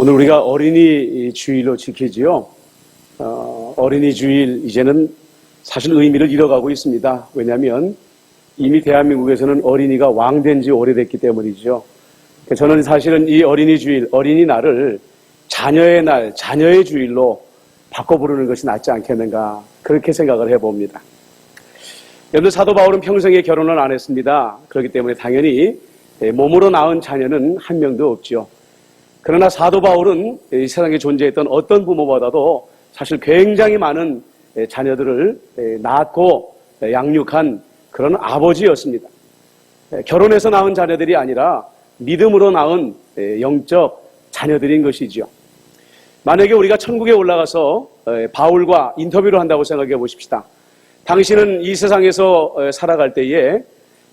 오늘 우리가 어린이 주일로 지키지요. 어린이 주일 이제는 사실 의미를 잃어가고 있습니다. 왜냐하면 이미 대한민국에서는 어린이가 왕된 지 오래됐기 때문이죠. 저는 사실은 이 어린이 주일, 어린이날을 자녀의 날, 자녀의 주일로 바꿔 부르는 것이 낫지 않겠는가 그렇게 생각을 해봅니다. 여러분, 사도 바울은 평생에 결혼을 안 했습니다. 그렇기 때문에 당연히 몸으로 낳은 자녀는 한 명도 없죠. 그러나 사도 바울은 이 세상에 존재했던 어떤 부모보다도 사실 굉장히 많은 자녀들을 낳고 양육한 그런 아버지였습니다. 결혼해서 낳은 자녀들이 아니라 믿음으로 낳은 영적 자녀들인 것이죠. 만약에 우리가 천국에 올라가서 바울과 인터뷰를 한다고 생각해 보십시다. 당신은 이 세상에서 살아갈 때에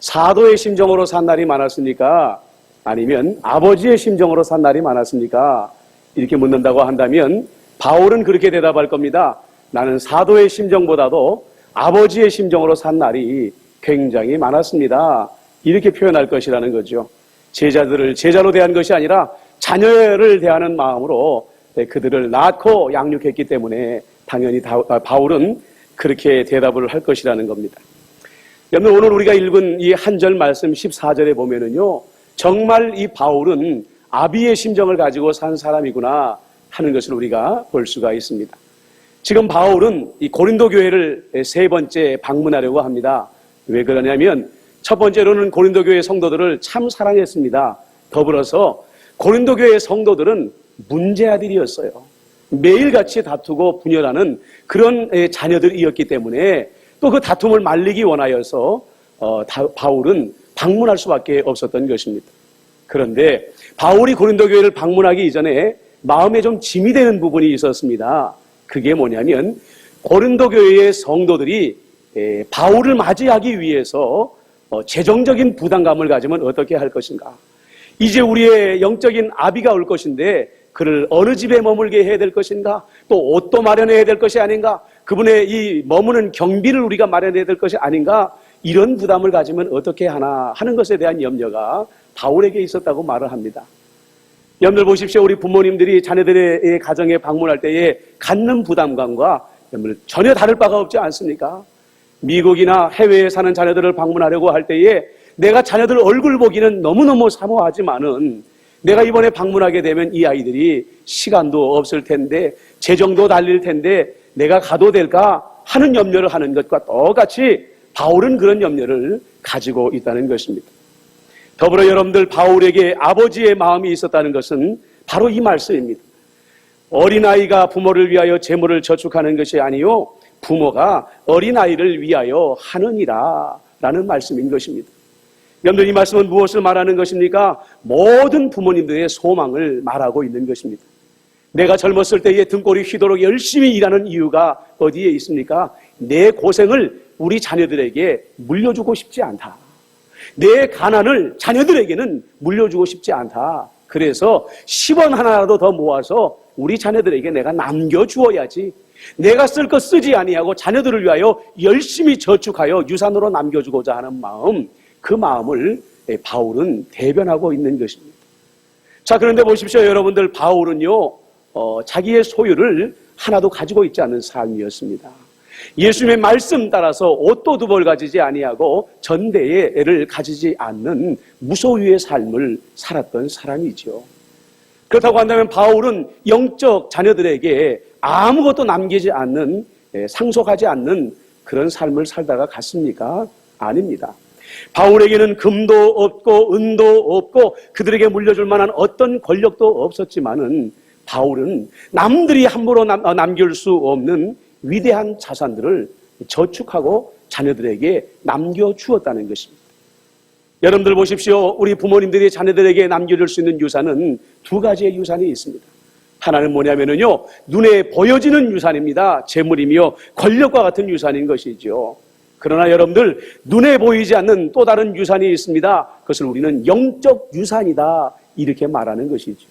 사도의 심정으로 산 날이 많았습니까? 아니면 아버지의 심정으로 산 날이 많았습니까? 이렇게 묻는다고 한다면 바울은 그렇게 대답할 겁니다. 나는 사도의 심정보다도 아버지의 심정으로 산 날이 굉장히 많았습니다. 이렇게 표현할 것이라는 거죠. 제자들을 제자로 대한 것이 아니라 자녀를 대하는 마음으로 그들을 낳고 양육했기 때문에 당연히 바울은 그렇게 대답을 할 것이라는 겁니다. 여러분, 오늘 우리가 읽은 이 한 절 말씀 14절에 보면은요, 정말 이 바울은 아비의 심정을 가지고 산 사람이구나 하는 것을 우리가 볼 수가 있습니다. 지금 바울은 이 고린도 교회를 세 번째 방문하려고 합니다. 왜 그러냐면 첫 번째로는 고린도 교회 성도들을 참 사랑했습니다. 더불어서 고린도 교회 성도들은 문제아들이었어요. 매일같이 다투고 분열하는 그런 자녀들이었기 때문에 또 그 다툼을 말리기 원하여서 바울은 방문할 수밖에 없었던 것입니다. 그런데 바울이 고린도 교회를 방문하기 이전에 마음에 좀 짐이 되는 부분이 있었습니다. 그게 뭐냐면 고린도 교회의 성도들이 바울을 맞이하기 위해서 재정적인 부담감을 가지면 어떻게 할 것인가. 이제 우리의 영적인 아비가 올 것인데 그를 어느 집에 머물게 해야 될 것인가, 또 옷도 마련해야 될 것이 아닌가, 그분의 이 머무는 경비를 우리가 마련해야 될 것이 아닌가, 이런 부담을 가지면 어떻게 하나 하는 것에 대한 염려가 바울에게 있었다고 말을 합니다. 여러분들 보십시오. 우리 부모님들이 자녀들의 가정에 방문할 때에 갖는 부담감과 여러분들 전혀 다를 바가 없지 않습니까? 미국이나 해외에 사는 자녀들을 방문하려고 할 때에 내가 자녀들 얼굴 보기는 너무너무 사모하지만은 내가 이번에 방문하게 되면 이 아이들이 시간도 없을 텐데 재정도 달릴 텐데 내가 가도 될까 하는 염려를 하는 것과 똑같이 바울은 그런 염려를 가지고 있다는 것입니다. 더불어 여러분들, 바울에게 아버지의 마음이 있었다는 것은 바로 이 말씀입니다. 어린아이가 부모를 위하여 재물을 저축하는 것이 아니요 부모가 어린아이를 위하여 하느니라 라는 말씀인 것입니다. 여러분들, 이 말씀은 무엇을 말하는 것입니까? 모든 부모님들의 소망을 말하고 있는 것입니다. 내가 젊었을 때에 등골이 휘도록 열심히 일하는 이유가 어디에 있습니까? 내 고생을 우리 자녀들에게 물려주고 싶지 않다. 내 가난을 자녀들에게는 물려주고 싶지 않다. 그래서 10원 하나라도 더 모아서 우리 자녀들에게 내가 남겨주어야지. 내가 쓸 것 쓰지 아니하고 자녀들을 위하여 열심히 저축하여 유산으로 남겨주고자 하는 마음, 그 마음을 바울은 대변하고 있는 것입니다. 자, 그런데 보십시오. 여러분들, 바울은요, 자기의 소유를 하나도 가지고 있지 않은 삶이었습니다. 예수님의 말씀 따라서 옷도 두 벌 가지지 아니하고 전대를 가지지 않는 무소유의 삶을 살았던 사람이죠. 그렇다고 한다면 바울은 영적 자녀들에게 아무것도 남기지 않는, 상속하지 않는 그런 삶을 살다가 갔습니까? 아닙니다. 바울에게는 금도 없고 은도 없고 그들에게 물려줄 만한 어떤 권력도 없었지만은 바울은 남들이 함부로 남길 수 없는 위대한 자산들을 저축하고 자녀들에게 남겨주었다는 것입니다. 여러분들 보십시오. 우리 부모님들이 자녀들에게 남겨줄 수 있는 유산은 두 가지의 유산이 있습니다. 하나는 뭐냐면요, 눈에 보여지는 유산입니다. 재물이며 권력과 같은 유산인 것이죠. 그러나 여러분들, 눈에 보이지 않는 또 다른 유산이 있습니다. 그것을 우리는 영적 유산이다 이렇게 말하는 것이죠.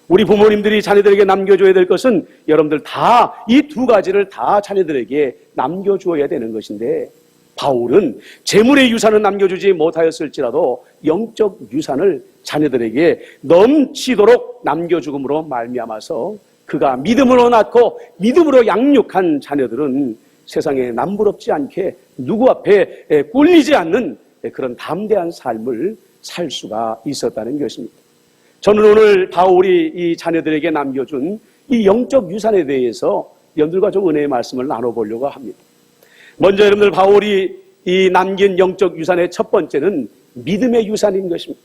우리 부모님들이 자녀들에게 남겨줘야 될 것은 여러분들 다 이 두 가지를 다 자녀들에게 남겨주어야 되는 것인데 바울은 재물의 유산은 남겨주지 못하였을지라도 영적 유산을 자녀들에게 넘치도록 남겨주므로 말미암아서 그가 믿음으로 낳고 믿음으로 양육한 자녀들은 세상에 남부럽지 않게 누구 앞에 꿀리지 않는 그런 담대한 삶을 살 수가 있었다는 것입니다. 저는 오늘 바울이 이 자녀들에게 남겨준 이 영적 유산에 대해서 여러분들과 좀 은혜의 말씀을 나눠보려고 합니다. 먼저 여러분들 바울이 이 남긴 영적 유산의 첫 번째는 믿음의 유산인 것입니다.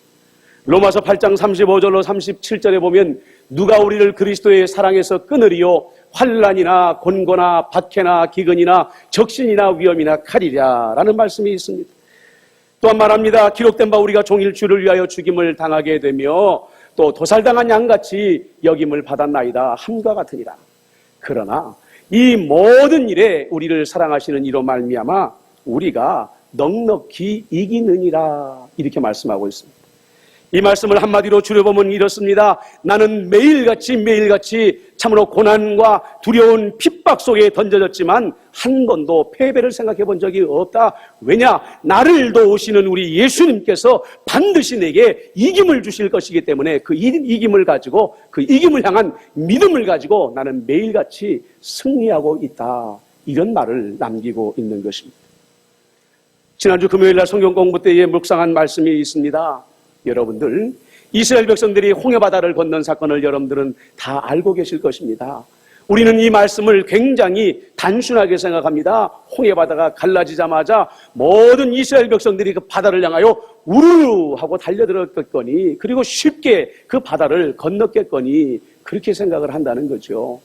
로마서 8장 35절로 37절에 보면 누가 우리를 그리스도의 사랑에서 끊으리요 환난이나 곤고나 박해나 기근이나 적신이나 위험이나 칼이랴 라는 말씀이 있습니다. 또한 말합니다. 기록된 바 우리가 종일 주를 위하여 죽임을 당하게 되며 또 도살당한 양같이 여김을 받았나이다 함과 같으니라. 그러나 이 모든 일에 우리를 사랑하시는 이로 말미암아 우리가 넉넉히 이기느니라 이렇게 말씀하고 있습니다. 이 말씀을 한마디로 줄여보면 이렇습니다. 나는 매일같이 참으로 고난과 두려운 핍박 속에 던져졌지만 한 번도 패배를 생각해 본 적이 없다. 왜냐? 나를 도우시는 우리 예수님께서 반드시 내게 이김을 주실 것이기 때문에 그 이김을 가지고 그 이김을 향한 믿음을 가지고 나는 매일같이 승리하고 있다. 이런 말을 남기고 있는 것입니다. 지난주 금요일날 성경 공부 때에 묵상한 말씀이 있습니다. 여러분들 이스라엘 백성들이 홍해바다를 건넌 사건을 여러분들은 다 알고 계실 것입니다. 우리는 이 말씀을 굉장히 단순하게 생각합니다. 홍해바다가 갈라지자마자 모든 이스라엘 백성들이 그 바다를 향하여 우르르 하고 달려들었겠거니 그리고 쉽게 그 바다를 건넜겠거니 그렇게 생각을 한다는 거죠.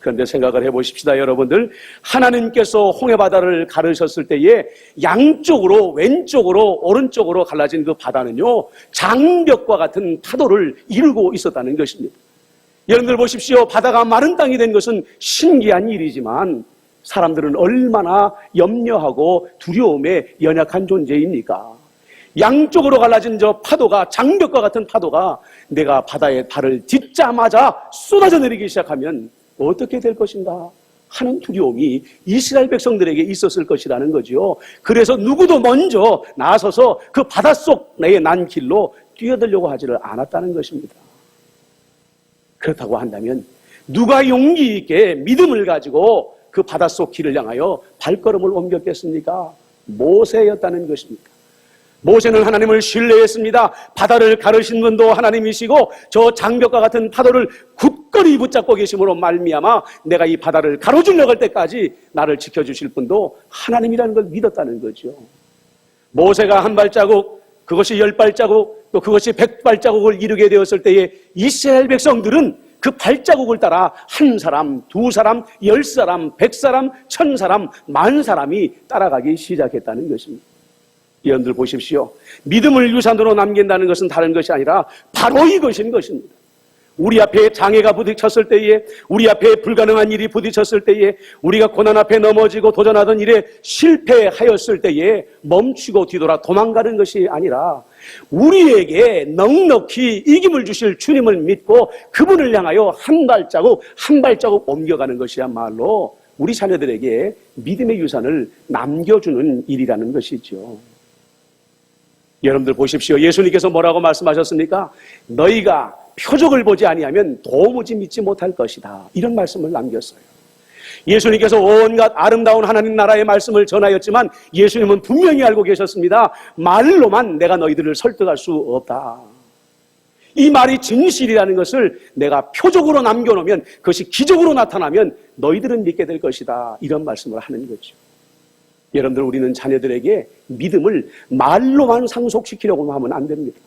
그런데 생각을 해보십시다. 여러분들 하나님께서 홍해바다를 가르셨을 때에 양쪽으로 왼쪽으로 오른쪽으로 갈라진 그 바다는요 장벽과 같은 파도를 이루고 있었다는 것입니다. 여러분들 보십시오. 바다가 마른 땅이 된 것은 신기한 일이지만 사람들은 얼마나 염려하고 두려움에 연약한 존재입니까? 양쪽으로 갈라진 저 파도가 장벽과 같은 파도가 내가 바다에 발을 딛자마자 쏟아져 내리기 시작하면 어떻게 될 것인가 하는 두려움이 이스라엘 백성들에게 있었을 것이라는 거죠. 그래서 누구도 먼저 나서서 그 바닷속 내에 난 길로 뛰어들려고 하지를 않았다는 것입니다. 그렇다고 한다면 누가 용기 있게 믿음을 가지고 그 바닷속 길을 향하여 발걸음을 옮겼겠습니까? 모세였다는 것입니다. 모세는 하나님을 신뢰했습니다. 바다를 가르신 분도 하나님이시고 저 장벽과 같은 파도를 굳건히 붙잡고 계심으로 말미암아 내가 이 바다를 가로질러 갈 때까지 나를 지켜주실 분도 하나님이라는 걸 믿었다는 거죠. 모세가 한 발자국, 그것이 10발자국, 또 그것이 100발자국을 이루게 되었을 때에 이스라엘 백성들은 그 발자국을 따라 한 사람, 두 사람, 10사람, 100사람, 1000사람, 10,000사람이 따라가기 시작했다는 것입니다. 여러분들 보십시오. 믿음을 유산으로 남긴다는 것은 다른 것이 아니라 바로 이것인 것입니다. 우리 앞에 장애가 부딪혔을 때에, 우리 앞에 불가능한 일이 부딪혔을 때에, 우리가 고난 앞에 넘어지고 도전하던 일에 실패하였을 때에 멈추고 뒤돌아 도망가는 것이 아니라 우리에게 넉넉히 이김을 주실 주님을 믿고 그분을 향하여 한 발자국 한 발자국 옮겨가는 것이야말로 우리 자녀들에게 믿음의 유산을 남겨주는 일이라는 것이죠. 여러분들 보십시오. 예수님께서 뭐라고 말씀하셨습니까? 너희가 표적을 보지 아니하면 도무지 믿지 못할 것이다. 이런 말씀을 남겼어요. 예수님께서 온갖 아름다운 하나님 나라의 말씀을 전하였지만 예수님은 분명히 알고 계셨습니다. 말로만 내가 너희들을 설득할 수 없다. 이 말이 진실이라는 것을 내가 표적으로 남겨놓으면 그것이 기적으로 나타나면 너희들은 믿게 될 것이다. 이런 말씀을 하는 거죠. 여러분들 우리는 자녀들에게 믿음을 말로만 상속시키려고 하면 안 됩니다.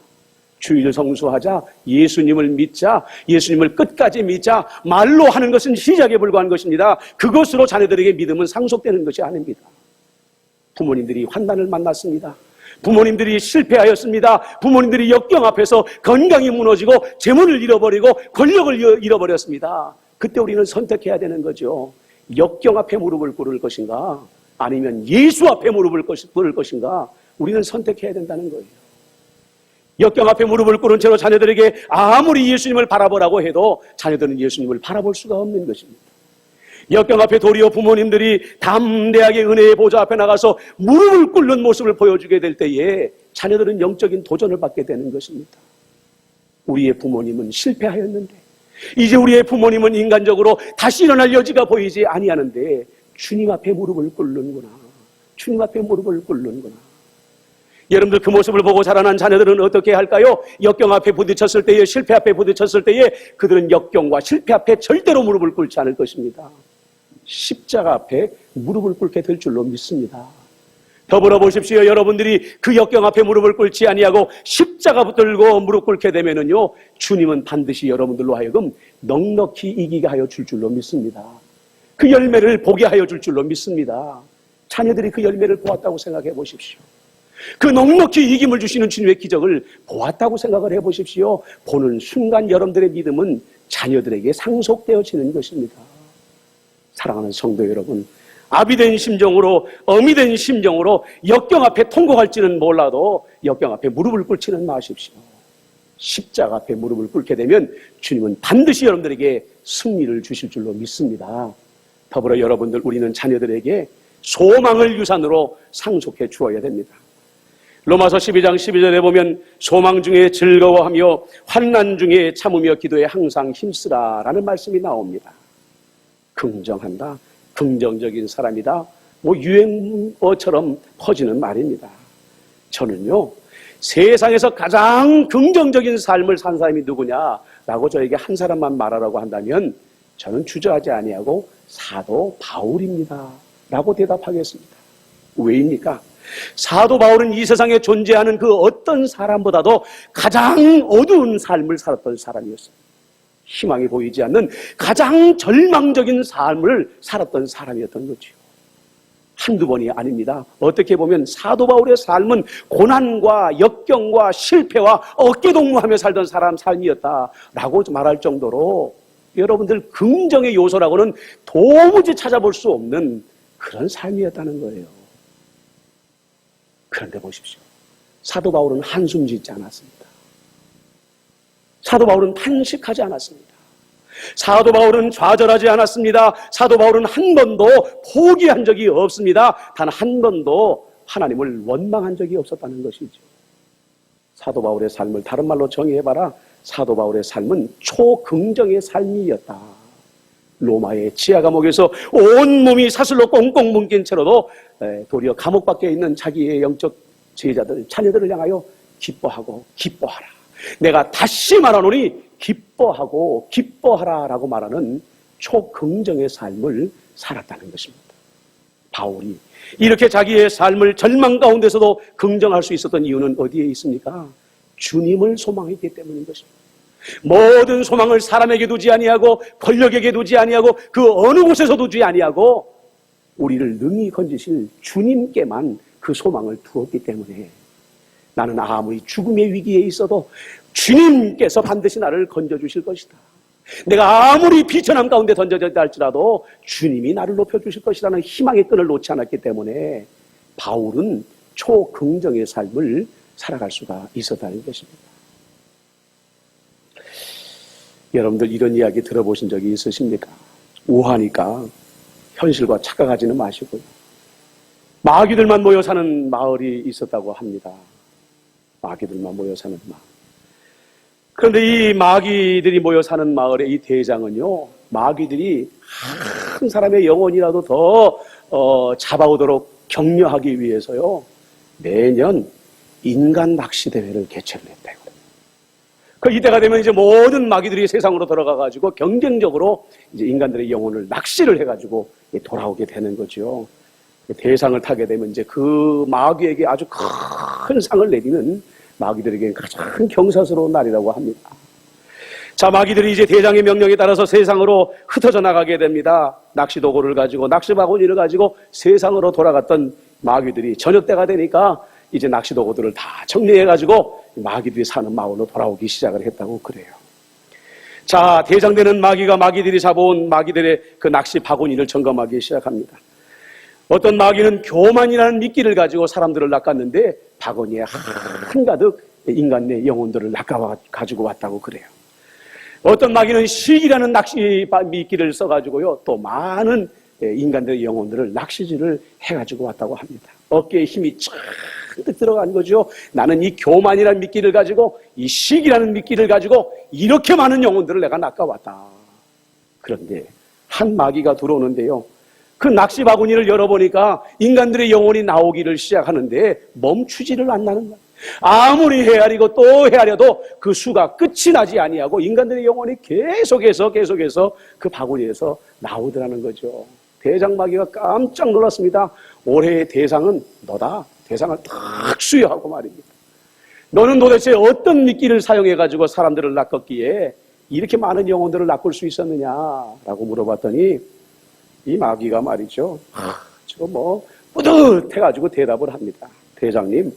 주일 성수하자, 예수님을 믿자, 예수님을 끝까지 믿자, 말로 하는 것은 시작에 불과한 것입니다. 그것으로 자녀들에게 믿음은 상속되는 것이 아닙니다. 부모님들이 환난을 만났습니다. 부모님들이 실패하였습니다. 부모님들이 역경 앞에서 건강이 무너지고 재물을 잃어버리고 권력을 잃어버렸습니다. 그때 우리는 선택해야 되는 거죠. 역경 앞에 무릎을 꿇을 것인가 아니면 예수 앞에 무릎을 꿇을 것인가 우리는 선택해야 된다는 거예요. 역경 앞에 무릎을 꿇은 채로 자녀들에게 아무리 예수님을 바라보라고 해도 자녀들은 예수님을 바라볼 수가 없는 것입니다. 역경 앞에 도리어 부모님들이 담대하게 은혜의 보좌 앞에 나가서 무릎을 꿇는 모습을 보여주게 될 때에 자녀들은 영적인 도전을 받게 되는 것입니다. 우리의 부모님은 실패하였는데 이제 우리의 부모님은 인간적으로 다시 일어날 여지가 보이지 아니하는데 주님 앞에 무릎을 꿇는구나. 주님 앞에 무릎을 꿇는구나. 여러분들 그 모습을 보고 자라난 자녀들은 어떻게 할까요? 역경 앞에 부딪혔을 때에, 실패 앞에 부딪혔을 때에 그들은 역경과 실패 앞에 절대로 무릎을 꿇지 않을 것입니다. 십자가 앞에 무릎을 꿇게 될 줄로 믿습니다. 더불어 보십시오. 여러분들이 그 역경 앞에 무릎을 꿇지 아니하고 십자가 붙들고 무릎 꿇게 되면은요, 주님은 반드시 여러분들로 하여금 넉넉히 이기게 하여 줄 줄로 믿습니다. 그 열매를 보게 하여 줄 줄로 믿습니다. 자녀들이 그 열매를 보았다고 생각해 보십시오. 그 넉넉히 이김을 주시는 주님의 기적을 보았다고 생각을 해 보십시오. 보는 순간 여러분들의 믿음은 자녀들에게 상속되어지는 것입니다. 사랑하는 성도 여러분, 아비된 심정으로, 어미된 심정으로 역경 앞에 통곡할지는 몰라도 역경 앞에 무릎을 꿇지는 마십시오. 십자가 앞에 무릎을 꿇게 되면 주님은 반드시 여러분들에게 승리를 주실 줄로 믿습니다. 더불어 여러분들, 우리는 자녀들에게 소망을 유산으로 상속해 주어야 됩니다. 로마서 12장 12절에 보면 소망 중에 즐거워하며 환난 중에 참으며 기도에 항상 힘쓰라라는 말씀이 나옵니다. 긍정한다, 긍정적인 사람이다, 유행어처럼 퍼지는 말입니다. 저는요, 세상에서 가장 긍정적인 삶을 산 사람이 누구냐라고 저에게 한 사람만 말하라고 한다면 저는 주저하지 아니하고 사도 바울입니다 라고 대답하겠습니다. 왜입니까? 사도 바울은 이 세상에 존재하는 그 어떤 사람보다도 가장 어두운 삶을 살았던 사람이었습니다. 희망이 보이지 않는 가장 절망적인 삶을 살았던 사람이었던 거죠. 한두 번이 아닙니다. 어떻게 보면 사도 바울의 삶은 고난과 역경과 실패와 어깨동무하며 살던 사람 삶이었다라고 말할 정도로 여러분들 긍정의 요소라고는 도무지 찾아볼 수 없는 그런 삶이었다는 거예요. 그런데 보십시오. 사도 바울은 한숨 짓지 않았습니다. 사도 바울은 탄식하지 않았습니다. 사도 바울은 좌절하지 않았습니다. 사도 바울은 한 번도 포기한 적이 없습니다. 단 한 번도 하나님을 원망한 적이 없었다는 것이죠. 사도 바울의 삶을 다른 말로 정의해봐라. 사도 바울의 삶은 초긍정의 삶이었다. 로마의 지하 감옥에서 온몸이 사슬로 꽁꽁 묶인 채로도 도리어 감옥 밖에 있는 자기의 영적 제자들, 자녀들을 향하여 기뻐하고 기뻐하라. 내가 다시 말하노니 기뻐하고 기뻐하라 라고 말하는 초긍정의 삶을 살았다는 것입니다. 바울이 이렇게 자기의 삶을 절망 가운데서도 긍정할 수 있었던 이유는 어디에 있습니까? 주님을 소망했기 때문인 것입니다. 모든 소망을 사람에게 두지 아니하고 권력에게 두지 아니하고 그 어느 곳에서 두지 아니하고 우리를 능히 건지실 주님께만 그 소망을 두었기 때문에 나는 아무리 죽음의 위기에 있어도 주님께서 반드시 나를 건져주실 것이다. 내가 아무리 비천함 가운데 던져졌다 할지라도 주님이 나를 높여주실 것이라는 희망의 끈을 놓지 않았기 때문에 바울은 초긍정의 삶을 살아갈 수가 있었다는 것입니다. 여러분들 이런 이야기 들어보신 적이 있으십니까? 우하니까 현실과 착각하지는 마시고요. 마귀들만 모여 사는 마을이 있었다고 합니다. 마귀들만 모여 사는 마을. 그런데 이 마귀들이 모여 사는 마을의 이 대장은요, 마귀들이 한 사람의 영혼이라도 더 잡아오도록 격려하기 위해서요, 매년 인간 낚시 대회를 개최를 했대요. 그 이때가 되면 이제 모든 마귀들이 세상으로 들어가가지고 경쟁적으로 이제 인간들의 영혼을 낚시를 해가지고 돌아오게 되는 거죠. 대상을 타게 되면 이제 그 마귀에게 아주 큰 상을 내리는 마귀들에게 가장 경사스러운 날이라고 합니다. 자, 마귀들이 이제 대장의 명령에 따라서 세상으로 흩어져 나가게 됩니다. 낚시 도구를 가지고, 낚시 바구니를 가지고 세상으로 돌아갔던 마귀들이 저녁 때가 되니까 이제 낚시 도구들을 다 정리해가지고 마귀들이 사는 마을로 돌아오기 시작을 했다고 그래요. 자, 대장되는 마귀가 마귀들이 잡아온 마귀들의 그 낚시 바구니를 점검하기 시작합니다. 어떤 마귀는 교만이라는 미끼를 가지고 사람들을 낚았는데 바구니에 한가득 인간의 영혼들을 낚아가지고 왔다고 그래요. 어떤 마귀는 시기라는 미끼를 써가지고요, 또 많은 인간들의 영혼들을 낚시질을 해가지고 왔다고 합니다. 어깨에 힘이 쫙 들어간 거죠. 나는 이 교만이라는 미끼를 가지고, 이 시기라는 미끼를 가지고 이렇게 많은 영혼들을 내가 낚아왔다. 그런데 한 마귀가 들어오는데요, 그 낚시 바구니를 열어보니까 인간들의 영혼이 나오기를 시작하는데 멈추지를 않는 거예요. 아무리 헤아리고 또 헤아려도 그 수가 끝이 나지 아니하고 인간들의 영혼이 계속해서 그 바구니에서 나오더라는 거죠. 대장마귀가 깜짝 놀랐습니다. 올해의 대상은 너다. 대상을 탁 수여하고 말입니다. 너는 도대체 어떤 미끼를 사용해가지고 사람들을 낚았기에 이렇게 많은 영혼들을 낚을 수 있었느냐라고 물어봤더니 이 마귀가 말이죠, 저거 뭐 뿌듯해가지고 대답을 합니다. 대장님,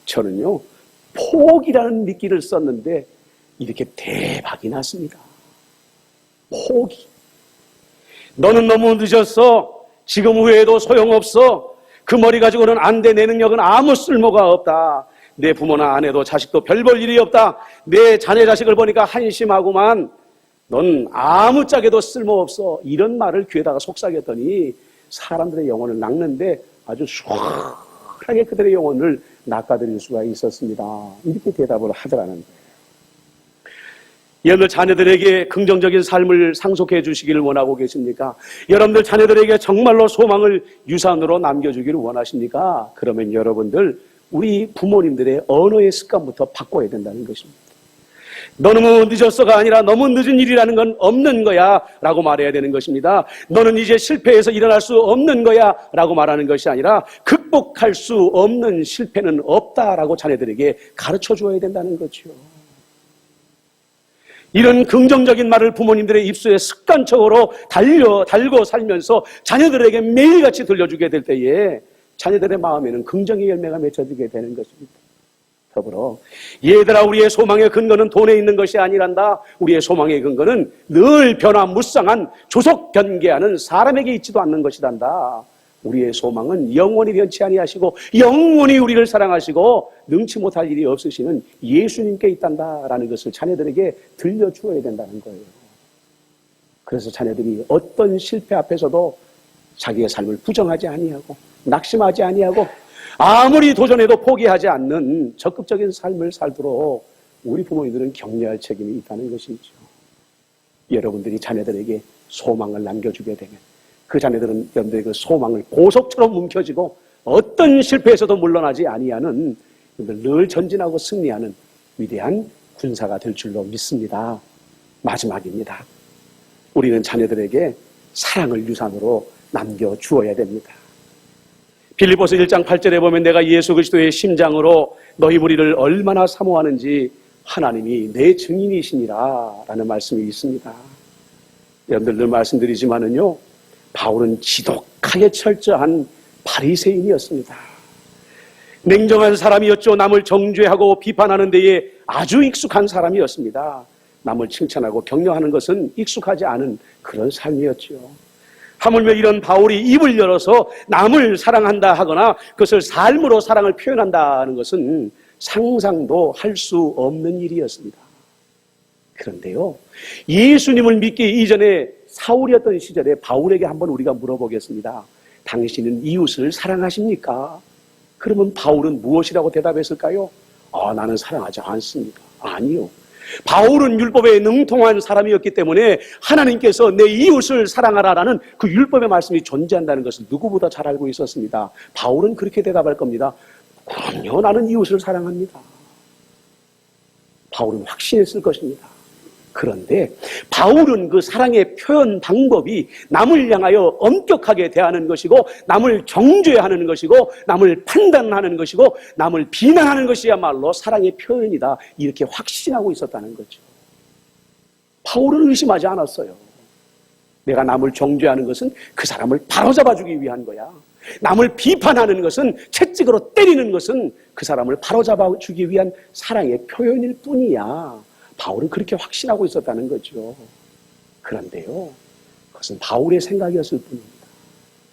저는요 포기라는 미끼를 썼는데 이렇게 대박이 났습니다. 포기. 너는 너무 늦었어. 지금 후회해도 소용없어. 그 머리 가지고는 안 돼. 내 능력은 아무 쓸모가 없다. 내 부모나 아내도 자식도 별 볼 일이 없다. 내 자네 자식을 보니까 한심하구만. 넌 아무짝에도 쓸모없어. 이런 말을 귀에다가 속삭였더니 사람들의 영혼을 낚는데 아주 수월하게 그들의 영혼을 낚아들일 수가 있었습니다. 이렇게 대답을 하더라는 거예요. 여러분들 자녀들에게 긍정적인 삶을 상속해 주시기를 원하고 계십니까? 여러분들 자녀들에게 정말로 소망을 유산으로 남겨주기를 원하십니까? 그러면 여러분들 우리 부모님들의 언어의 습관부터 바꿔야 된다는 것입니다. 너무 늦었어가 아니라 너무 늦은 일이라는 건 없는 거야 라고 말해야 되는 것입니다. 너는 이제 실패해서 일어날 수 없는 거야 라고 말하는 것이 아니라 극복할 수 없는 실패는 없다라고 자녀들에게 가르쳐 줘야 된다는 거죠. 이런 긍정적인 말을 부모님들의 입술에 습관적으로 달고 살면서 자녀들에게 매일같이 들려주게 될 때에 자녀들의 마음에는 긍정의 열매가 맺혀지게 되는 것입니다. 더불어 얘들아, 우리의 소망의 근거는 돈에 있는 것이 아니란다. 우리의 소망의 근거는 늘 변화무쌍한 조속변개하는 사람에게 있지도 않는 것이란다. 우리의 소망은 영원히 변치 아니하시고 영원히 우리를 사랑하시고 능치 못할 일이 없으시는 예수님께 있단다라는 것을 자녀들에게 들려주어야 된다는 거예요. 그래서 자녀들이 어떤 실패 앞에서도 자기의 삶을 부정하지 아니하고 낙심하지 아니하고 아무리 도전해도 포기하지 않는 적극적인 삶을 살도록 우리 부모님들은 격려할 책임이 있다는 것이죠. 여러분들이 자녀들에게 소망을 남겨주게 되면 그 자녀들은 여러분들의 그 소망을 보석처럼 뭉켜지고 어떤 실패에서도 물러나지 아니하는, 늘 전진하고 승리하는 위대한 군사가 될 줄로 믿습니다. 마지막입니다. 우리는 자녀들에게 사랑을 유산으로 남겨주어야 됩니다. 빌립보서 1장 8절에 보면 내가 예수 그리스도의 심장으로 너희 무리를 얼마나 사모하는지 하나님이 내 증인이시니라 라는 말씀이 있습니다. 여러분들 늘 말씀드리지만은요, 바울은 지독하게 철저한 바리새인이었습니다. 냉정한 사람이었죠. 남을 정죄하고 비판하는 데에 아주 익숙한 사람이었습니다. 남을 칭찬하고 격려하는 것은 익숙하지 않은 그런 삶이었죠. 하물며 이런 바울이 입을 열어서 남을 사랑한다 하거나 그것을 삶으로 사랑을 표현한다는 것은 상상도 할 수 없는 일이었습니다. 그런데요, 예수님을 믿기 이전에 사울이었던 시절에 바울에게 한번 우리가 물어보겠습니다. 당신은 이웃을 사랑하십니까? 그러면 바울은 무엇이라고 대답했을까요? 나는 사랑하지 않습니다. 아니요. 바울은 율법에 능통한 사람이었기 때문에 하나님께서 내 이웃을 사랑하라라는 그 율법의 말씀이 존재한다는 것을 누구보다 잘 알고 있었습니다. 바울은 그렇게 대답할 겁니다. 그럼요, 나는 이웃을 사랑합니다. 바울은 확신했을 것입니다. 그런데 바울은 그 사랑의 표현 방법이 남을 향하여 엄격하게 대하는 것이고 남을 정죄하는 것이고 남을 판단하는 것이고 남을 비난하는 것이야말로 사랑의 표현이다, 이렇게 확신하고 있었다는 거죠. 바울은 의심하지 않았어요. 내가 남을 정죄하는 것은 그 사람을 바로잡아주기 위한 거야. 남을 비판하는 것은, 채찍으로 때리는 것은 그 사람을 바로잡아주기 위한 사랑의 표현일 뿐이야. 바울은 그렇게 확신하고 있었다는 거죠. 그런데요, 그것은 바울의 생각이었을 뿐입니다.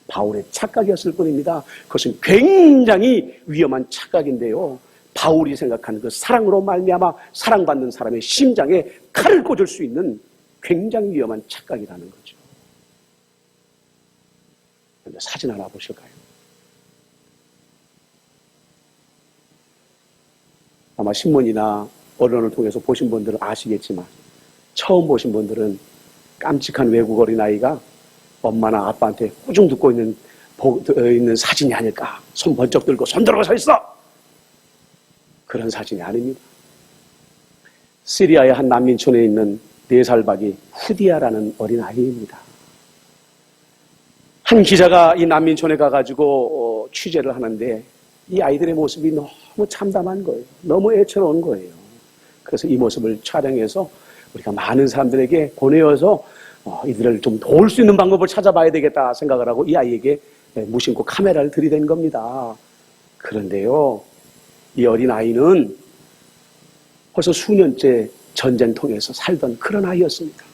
바울의 착각이었을 뿐입니다. 그것은 굉장히 위험한 착각인데요, 바울이 생각하는 그 사랑으로 말미암아 사랑받는 사람의 심장에 칼을 꽂을 수 있는 굉장히 위험한 착각이라는 거죠. 그런데 사진 하나 보실까요? 아마 신문이나 언론을 통해서 보신 분들은 아시겠지만 처음 보신 분들은 깜찍한 외국 어린아이가 엄마나 아빠한테 꾸중 듣고 있는 사진이 아닐까. 손 번쩍 들고 손 들고 서 있어. 그런 사진이 아닙니다. 시리아의 한 난민촌에 있는 4살 박이 후디아라는 어린아이입니다. 한 기자가 이 난민촌에 가가지고 취재를 하는데 이 아이들의 모습이 너무 참담한 거예요. 너무 애처로운 거예요. 그래서 이 모습을 촬영해서 우리가 많은 사람들에게 보내어서 이들을 좀 도울 수 있는 방법을 찾아봐야 되겠다 생각을 하고 이 아이에게 무심코 카메라를 들이댄 겁니다. 그런데요, 이 어린아이는 벌써 수년째 전쟁통에서 살던 그런 아이였습니다.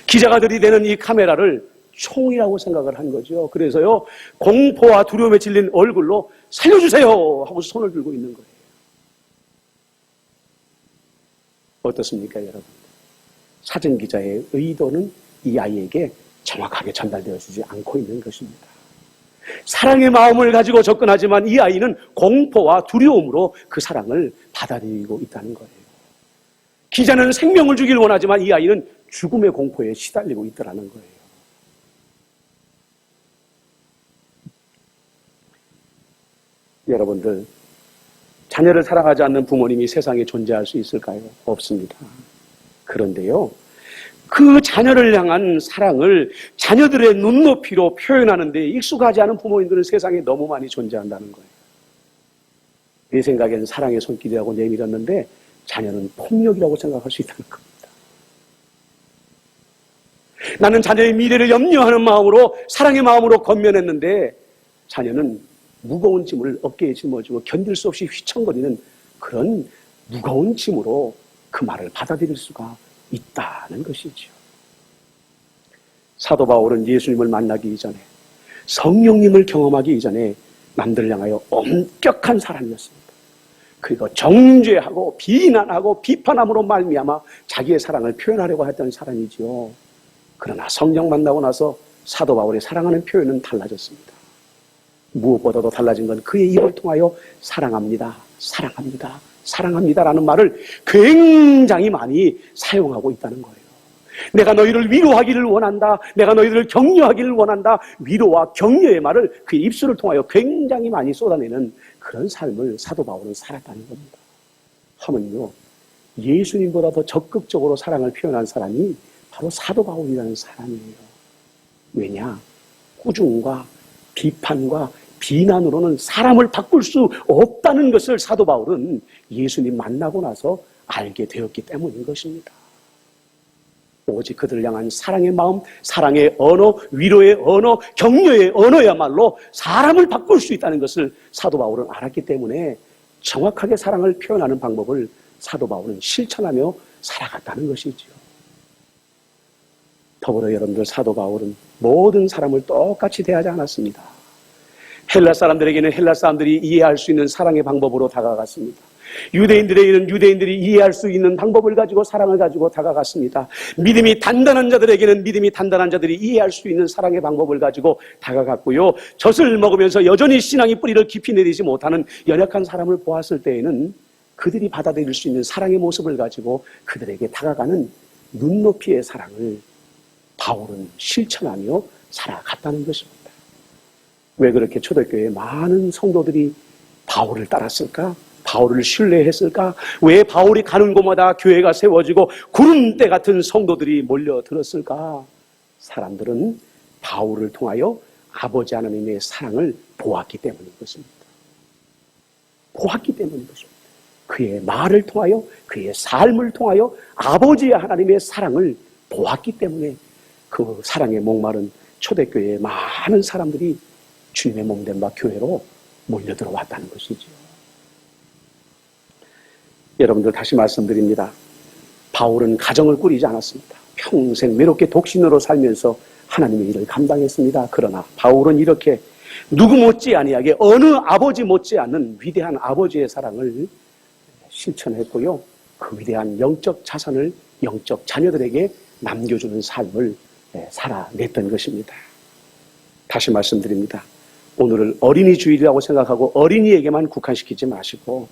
기자가 들이대는 이 카메라를 총이라고 생각을 한 거죠. 그래서요, 공포와 두려움에 질린 얼굴로 살려주세요 하고 손을 들고 있는 거예요. 어떻습니까, 여러분? 사진기자의 의도는 이 아이에게 정확하게 전달되어지지 않고 있는 것입니다. 사랑의 마음을 가지고 접근하지만 이 아이는 공포와 두려움으로 그 사랑을 받아들이고 있다는 거예요. 기자는 생명을 주길 원하지만 이 아이는 죽음의 공포에 시달리고 있더라는 거예요. 여러분들, 자녀를 사랑하지 않는 부모님이 세상에 존재할 수 있을까요? 없습니다. 그런데요, 그 자녀를 향한 사랑을 자녀들의 눈높이로 표현하는데 익숙하지 않은 부모님들은 세상에 너무 많이 존재한다는 거예요. 내 생각에는 사랑의 손길이라고 내밀었는데 자녀는 폭력이라고 생각할 수 있다는 겁니다. 나는 자녀의 미래를 염려하는 마음으로, 사랑의 마음으로 건면했는데 자녀는 무거운 짐을 어깨에 짊어지고 견딜 수 없이 휘청거리는 그런 무거운 짐으로 그 말을 받아들일 수가 있다는 것이죠. 사도 바울은 예수님을 만나기 이전에, 성령님을 경험하기 이전에 남들을 향하여 엄격한 사람이었습니다. 그리고 정죄하고 비난하고 비판함으로 말미암아 자기의 사랑을 표현하려고 했던 사람이지요. 그러나 성령 만나고 나서 사도 바울의 사랑하는 표현은 달라졌습니다. 무엇보다도 달라진 건 그의 입을 통하여 사랑합니다, 사랑합니다, 사랑합니다라는 말을 굉장히 많이 사용하고 있다는 거예요. 내가 너희를 위로하기를 원한다, 내가 너희를 격려하기를 원한다, 위로와 격려의 말을 그의 입술을 통하여 굉장히 많이 쏟아내는 그런 삶을 사도 바울은 살았다는 겁니다. 하물며 예수님보다 더 적극적으로 사랑을 표현한 사람이 바로 사도 바울이라는 사람이에요. 왜냐? 꾸중과 비판과 비난으로는 사람을 바꿀 수 없다는 것을 사도 바울은 예수님 만나고 나서 알게 되었기 때문인 것입니다. 오직 그들을 향한 사랑의 마음, 사랑의 언어, 위로의 언어, 격려의 언어야말로 사람을 바꿀 수 있다는 것을 사도 바울은 알았기 때문에 정확하게 사랑을 표현하는 방법을 사도 바울은 실천하며 살아갔다는 것이죠. 더불어 여러분들, 사도 바울은 모든 사람을 똑같이 대하지 않았습니다. 헬라 사람들에게는 헬라 사람들이 이해할 수 있는 사랑의 방법으로 다가갔습니다. 유대인들에게는 유대인들이 이해할 수 있는 방법을 가지고, 사랑을 가지고 다가갔습니다. 믿음이 단단한 자들에게는 믿음이 단단한 자들이 이해할 수 있는 사랑의 방법을 가지고 다가갔고요. 젖을 먹으면서 여전히 신앙의 뿌리를 깊이 내리지 못하는 연약한 사람을 보았을 때에는 그들이 받아들일 수 있는 사랑의 모습을 가지고 그들에게 다가가는 눈높이의 사랑을 바울은 실천하며 살아갔다는 것입니다. 왜 그렇게 초대교회에 많은 성도들이 바울을 따랐을까? 바울을 신뢰했을까? 왜 바울이 가는 곳마다 교회가 세워지고 구름대 같은 성도들이 몰려들었을까? 사람들은 바울을 통하여 아버지 하나님의 사랑을 보았기 때문인 것입니다. 보았기 때문인 것입니다. 그의 말을 통하여, 그의 삶을 통하여 아버지 하나님의 사랑을 보았기 때문에 그 사랑에 목마른 초대교회에 많은 사람들이 주님의 몸된 바 교회로 몰려들어왔다는 것이죠. 여러분들, 다시 말씀드립니다. 바울은 가정을 꾸리지 않았습니다. 평생 외롭게 독신으로 살면서 하나님의 일을 감당했습니다. 그러나 바울은 이렇게 누구 못지 아니하게 어느 아버지 못지 않는 위대한 아버지의 사랑을 실천했고요. 그 위대한 영적 자산을 영적 자녀들에게 남겨주는 삶을 살아냈던 것입니다. 다시 말씀드립니다. 오늘을 어린이 주일이라고 생각하고 어린이에게만 국한시키지 마시고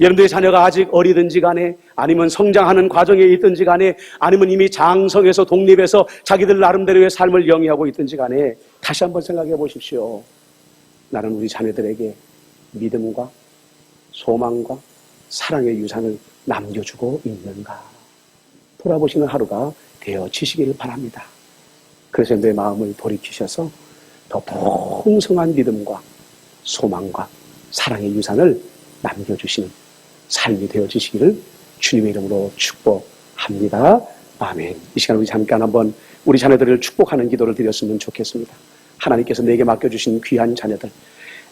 여러분들의 자녀가 아직 어리든지 간에 아니면 성장하는 과정에 있든지 간에 아니면 이미 장성해서 독립해서 자기들 나름대로의 삶을 영위하고 있든지 간에 다시 한번 생각해 보십시오. 나는 우리 자녀들에게 믿음과 소망과 사랑의 유산을 남겨주고 있는가? 돌아보시는 하루가 되어지시기를 바랍니다. 그래서 내 마음을 돌이키셔서 더 풍성한 믿음과 소망과 사랑의 유산을 남겨주시는 삶이 되어지시기를 주님의 이름으로 축복합니다. 아멘. 이 시간 우리 잠깐 한번 우리 자녀들을 축복하는 기도를 드렸으면 좋겠습니다. 하나님께서 내게 맡겨주신 귀한 자녀들,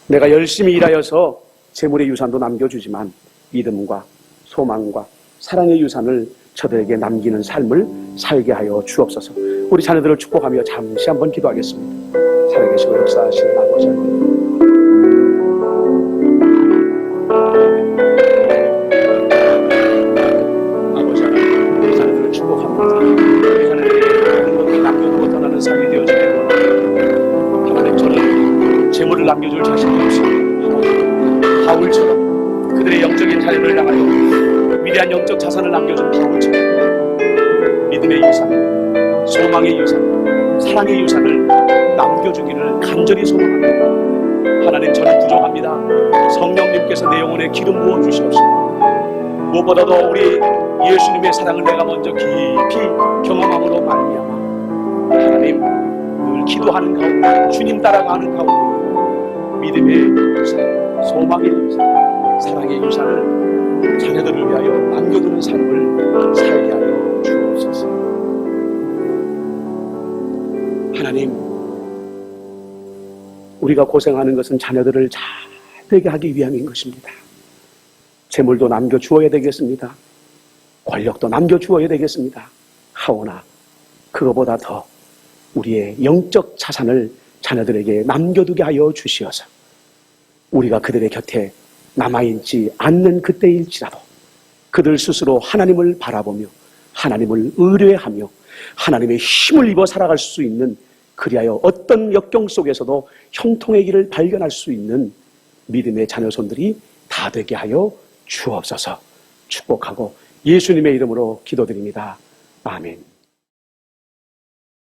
내가 열심히 일하여서 재물의 유산도 남겨주지만 믿음과 소망과 사랑의 유산을 저들에게 남기는 삶을 살게 하여 주옵소서. 우리 자녀들을 축복하며 잠시 한번 기도하겠습니다. 살아계시고 역사하시는 아버지 하나님, 아버지 하나님, 우리 자녀들을 축복합니다. 우리 자녀들에게 모든 것을 남겨두고 떠나는 삶이 되어지게 원합니다. 하나님, 저는 재물을 남겨줄 자신이 없습니다. 바울처럼 그들의 영적인 자녀를 향하여 위대한 영적 자산을 남겨준 바울처럼 믿음의 유산, 소망의 유산, 사랑의 유산을 남겨주기를 간절히 소망합니다. 하나님, 저는 부족합니다. 성령님께서 내 영혼에 기름 부어 주시옵소서. 무엇보다도 우리 예수님의 사랑을 내가 먼저 깊이 경험함으로 말미암아 하나님, 늘 기도하는 가운데 주님 따라가는 가운데 믿음의 유산, 소망의 유산, 사랑의 유산을 자녀들을 위하여 남겨두는 삶을 살게 하여 주옵소서. 하나님, 우리가 고생하는 것은 자녀들을 잘 되게 하기 위함인 것입니다. 재물도 남겨주어야 되겠습니다. 권력도 남겨주어야 되겠습니다. 하오나 그거보다 더 우리의 영적 자산을 자녀들에게 남겨두게 하여 주시어서 우리가 그들의 곁에 남아있지 않는 그때일지라도 그들 스스로 하나님을 바라보며 하나님을 의뢰하며 하나님의 힘을 입어 살아갈 수 있는, 그리하여 어떤 역경 속에서도 형통의 길을 발견할 수 있는 믿음의 자녀손들이 다 되게 하여 주옵소서. 축복하고 예수님의 이름으로 기도드립니다. 아멘.